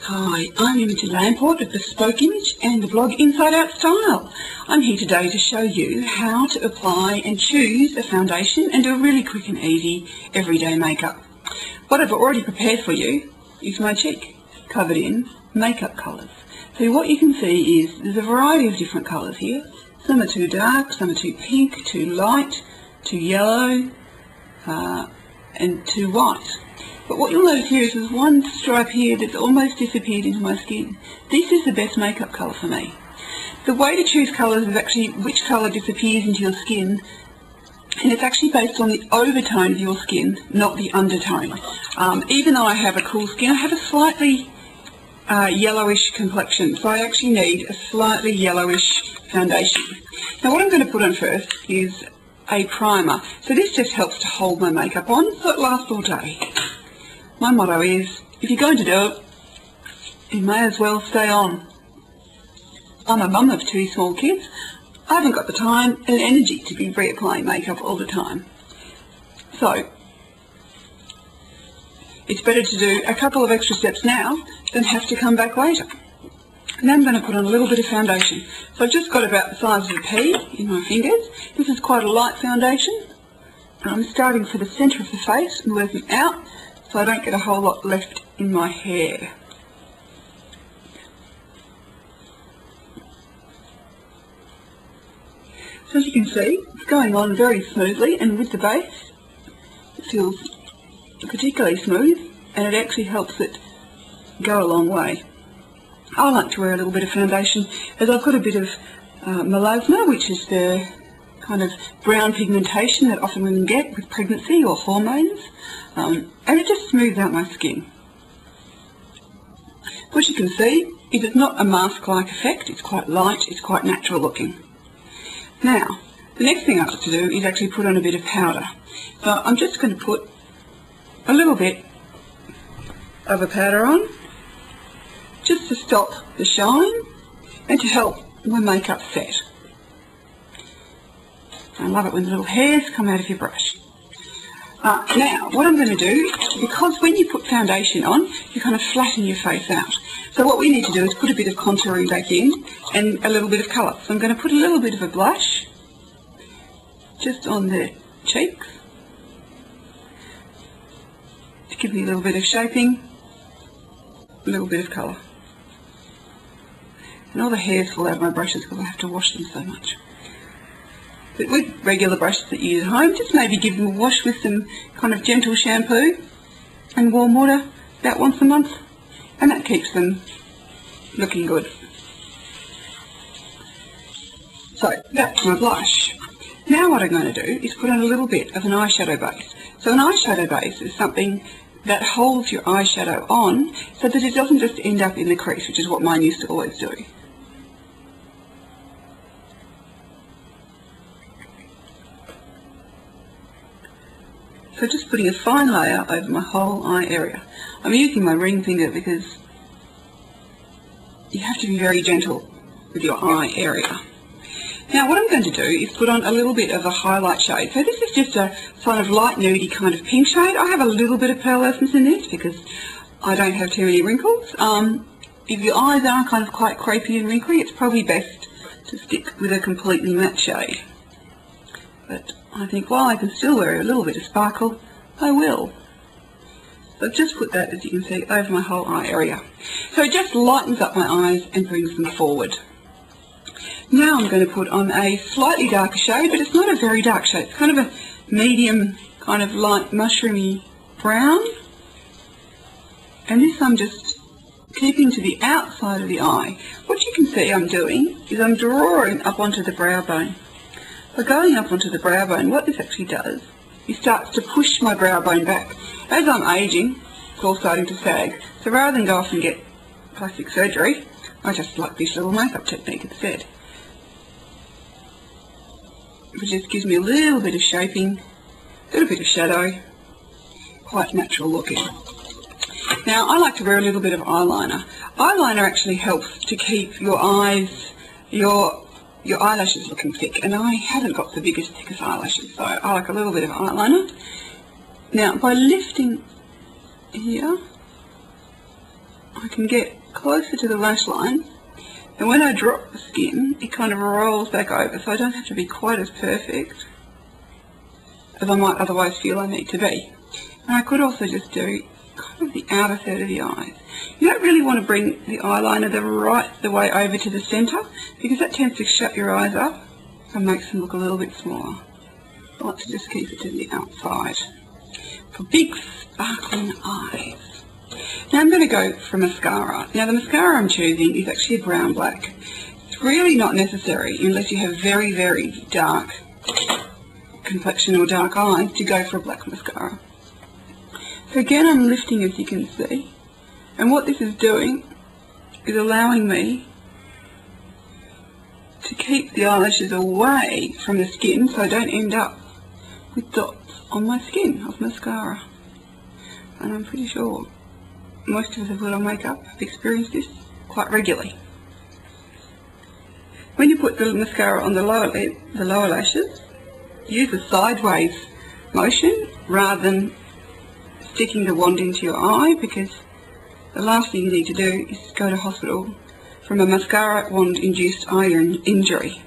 Hi, I'm Imogen Lamport of Bespoke Image and the blog Inside Out Style. I'm here today to show you how to apply and choose a foundation and do a really quick and easy everyday makeup. What I've already prepared for you is my cheek, covered in makeup colours. So what you can see is there's a variety of different colours here. Some are too dark, some are too pink, too light, too yellow, and too white. But what you'll notice here is there's one stripe here that's almost disappeared into my skin. This is the best makeup colour for me. The way to choose colours is actually which colour disappears into your skin, and it's actually based on the overtone of your skin, not the undertone. Even though I have a cool skin, I have a slightly yellowish complexion, so I actually need a slightly yellowish foundation. Now what I'm going to put on first is a primer. So this just helps to hold my makeup on so it lasts all day. My motto is, if you're going to do it, you may as well stay on. I'm a mum of 2 small kids. I haven't got the time and energy to be reapplying makeup all the time. So, it's better to do a couple of extra steps now than have to come back later. Now I'm going to put on a little bit of foundation. So I've just got about the size of a pea in my fingers. This is quite a light foundation. I'm starting for the centre of the face and working out so I don't get a whole lot left in my hair. So as you can see, it's going on very smoothly, and with the base it feels particularly smooth, and it actually helps it go a long way. I like to wear a little bit of foundation as I've got a bit of melasma, which is the kind of brown pigmentation that often women get with pregnancy or hormones, and it just smooths out my skin. What you can see is it's not a mask-like effect, it's quite light, it's quite natural looking. Now, the next thing I like to do is actually put on a bit of powder. So I'm just going to put a little bit of a powder on, just to stop the shine and to help my makeup set. I love it when the little hairs come out of your brush. Now, what I'm going to do, because when you put foundation on, you kind of flatten your face out. So what we need to do is put a bit of contouring back in and a little bit of colour. So I'm going to put a little bit of a blush just on the cheeks to give me a little bit of shaping, a little bit of colour. And all the hairs fall out of my brushes because I have to wash them so much. But with regular brushes that you use at home, just maybe give them a wash with some kind of gentle shampoo and warm water about once a month, and that keeps them looking good. So that's my blush. Now what I'm going to do is put on a little bit of an eyeshadow base. So an eyeshadow base is something that holds your eyeshadow on so that it doesn't just end up in the crease, which is what mine used to always do. So just putting a fine layer over my whole eye area. I'm using my ring finger because you have to be very gentle with your eye area. Now what I'm going to do is put on a little bit of a highlight shade. So this is just a sort of light nudie kind of pink shade. I have a little bit of pearl essence in this because I don't have too many wrinkles. If your eyes are kind of quite crepey and wrinkly, it's probably best to stick with a completely matte shade. But I think while I can still wear a little bit of sparkle, I will. So I've just put that, as you can see, over my whole eye area. So it just lightens up my eyes and brings them forward. Now I'm going to put on a slightly darker shade, but it's not a very dark shade. It's kind of a medium, kind of light mushroomy brown. And this I'm just keeping to the outside of the eye. What you can see I'm doing is I'm drawing up onto the brow bone. By going up onto the brow bone, what this actually does is starts to push my brow bone back. As I'm aging, it's all starting to sag. So rather than go off and get plastic surgery, I just like this little makeup technique instead. It just gives me a little bit of shaping, a little bit of shadow, quite natural looking. Now I like to wear a little bit of eyeliner. Eyeliner actually helps to keep your eyes, your eyelashes looking thick, and I haven't got the biggest, thickest eyelashes, so I like a little bit of eyeliner. Now by lifting here, I can get closer to the lash line, and when I drop the skin, it kind of rolls back over, so I don't have to be quite as perfect as I might otherwise feel I need to be. And I could also just do kind of the outer third of the eyes. You don't really want to bring the eyeliner the way over to the centre, because that tends to shut your eyes up and makes them look a little bit smaller. I like to just keep it to the outside for big sparkling eyes. Now I'm going to go for mascara. Now the mascara I'm choosing is actually a brown black. It's really not necessary unless you have very, very dark complexion or dark eyes to go for a black mascara. So again, I'm lifting, as you can see, and what this is doing is allowing me to keep the eyelashes away from the skin so I don't end up with dots on my skin of mascara. And I'm pretty sure most of us who put on makeup have experienced this quite regularly. When you put the mascara on the lower lashes, use a sideways motion rather than sticking the wand into your eye, because the last thing you need to do is go to hospital from a mascara wand induced eye injury.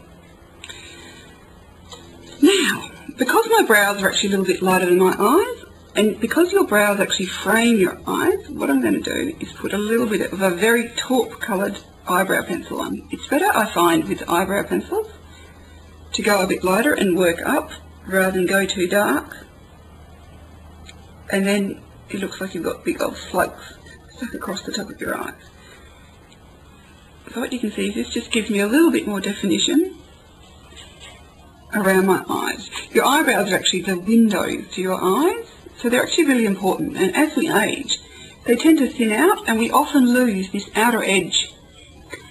Now, because my brows are actually a little bit lighter than my eyes, and because your brows actually frame your eyes, what I'm going to do is put a little bit of a very taupe coloured eyebrow pencil on. It's better, I find, with eyebrow pencils to go a bit lighter and work up rather than go too dark, and then it looks like you've got big old flakes stuck across the top of your eyes. So what you can see is this just gives me a little bit more definition around my eyes. Your eyebrows are actually the window to your eyes, so they're actually really important, and as we age they tend to thin out and we often lose this outer edge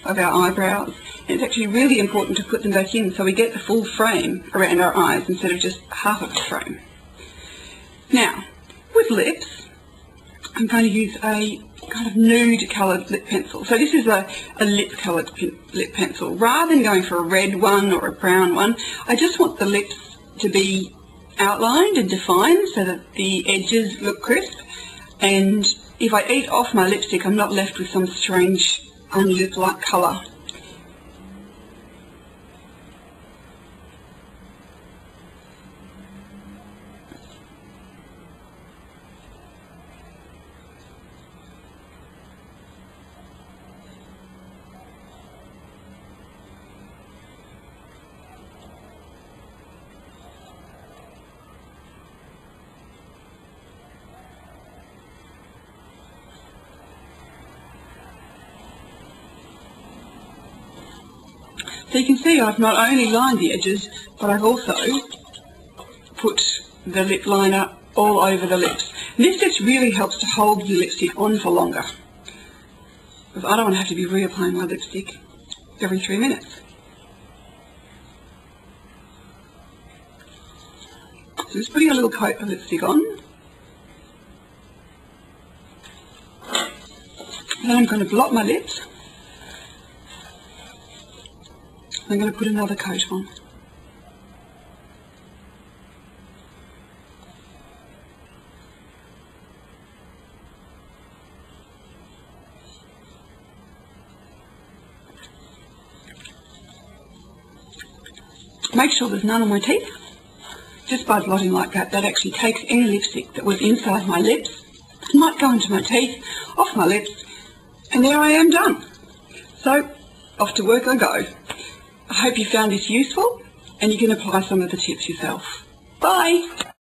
of our eyebrows, and it's actually really important to put them back in so we get the full frame around our eyes instead of just half of a frame. Now, with lips, I'm going to use a kind of nude coloured lip pencil. So this is a lip coloured lip pencil. Rather than going for a red one or a brown one, I just want the lips to be outlined and defined so that the edges look crisp, and if I eat off my lipstick I'm not left with some strange unlip-like colour. So you can see I've not only lined the edges, but I've also put the lip liner all over the lips. And this just really helps to hold your lipstick on for longer, because I don't want to have to be reapplying my lipstick every 3 minutes. So just putting a little coat of lipstick on. And then I'm going to blot my lips. I'm going to put another coat on. Make sure there's none on my teeth. Just by blotting like that, that actually takes any lipstick that was inside my lips, it might go into my teeth, off my lips, and there I am done. So, off to work I go. I hope you found this useful and you can apply some of the tips yourself. Bye!